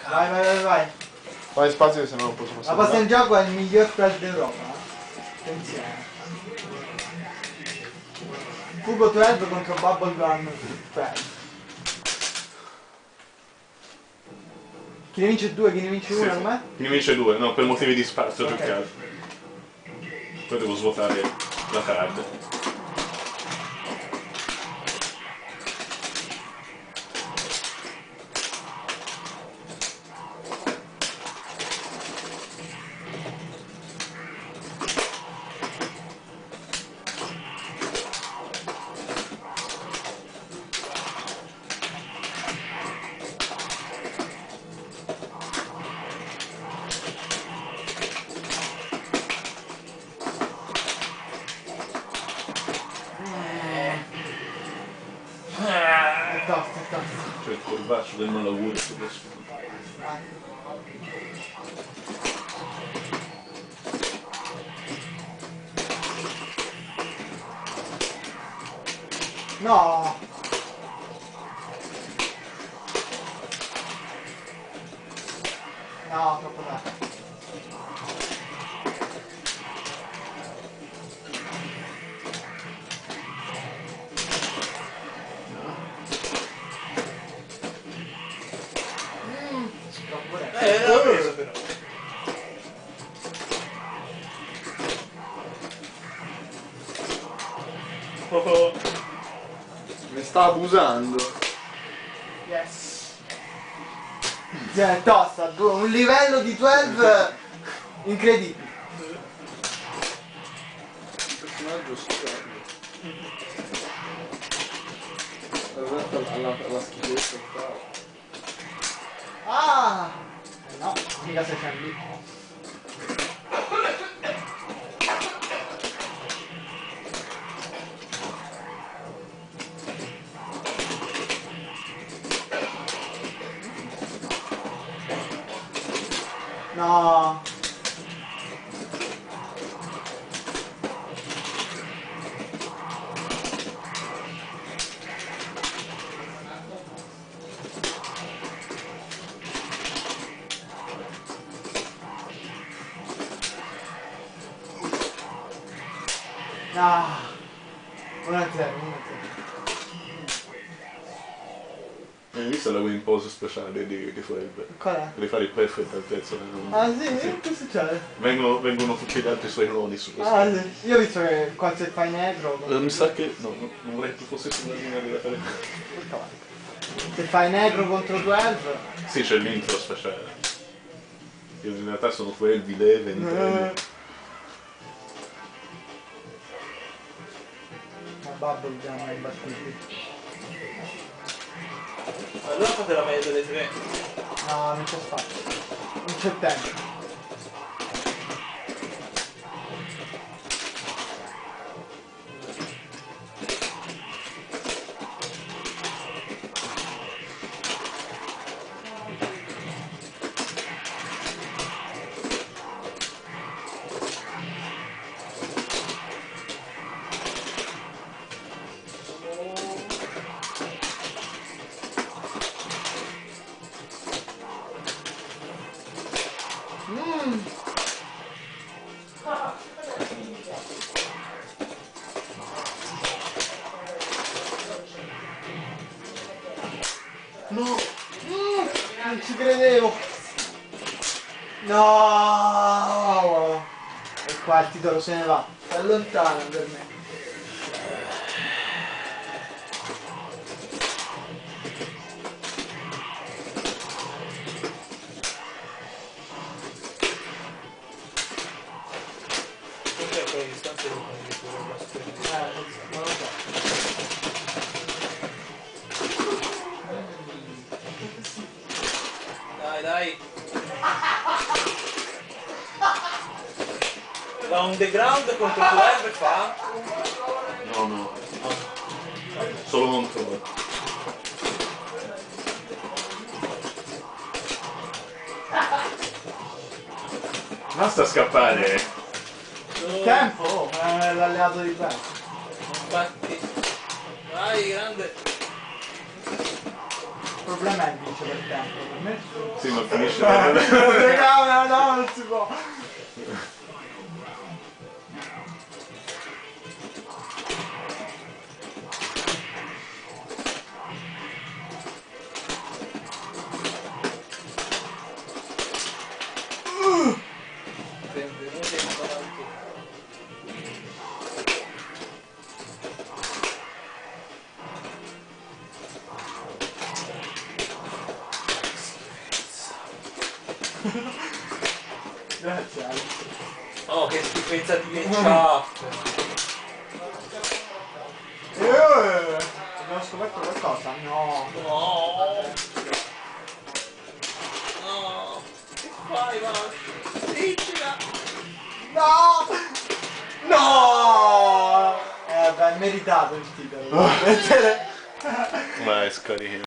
Vai, vai, vai, vai. Fai spazio che se no non posso passare. La posta in gioco è il miglior spell d'Europa. Attenzione. Fugo 12 contro Bubblegum 12. Chi ne vince 2, chi ne vince 1, com'è? Chi ne vince 2, no, per motivi di spazio più Ok. che altro. Poi devo svuotare la card. È tosta, è tosta. C'è il colbaccio del malaugurio sullo sfondo. No! No, troppo tardi. Troppo tardi. l'ho preso però. Oh, Mi sta abusando. Yes. È tosta, un livello di 12 incredibile. Un personaggio stupendo. Alla schifezza totale. Ah! No, mica sei lì. No! Ah! 1-0. Hai visto la win pose speciale di Fred? Qual è? Devi fare il perfect al terzo. Ah sì? Che succede? Vengono tutti gli altri suoi cloni su questo. Ah sì, io ho visto che qua se fai negro... Mi sa che... no, non vorrei che fosse sulla linea della tele. Se fai negro contro 12... Sì, c'è l'intro speciale. Io in realtà sono 12, 11, 10. Ma Bubblegum è imbattibile. allora fate la media delle tre. No, non c'è spazio. Non c'è tempo. No! Non ci credevo! No! E qua il titolo se ne va. Si allontana per me. Cos'è quella distanza di Non lo so. Dai, dai. Da underground contro 12 fa? No, no. Solo contro. Basta scappare. Tempo! Oh, è l'alleato di Beh. Infatti. Vai, grande. Il problema è vince per tempo. Per me Sì, ma finisce. telecamera, no, non si può. Benvenuti in avanti. Grazie Alex. Oh, che schifezza di chat. Abbiamo scoperto qualcosa? No. No. No. Che fai, va? Diccila. No! No! Beh, è meritato il titolo. Vai, scarichi.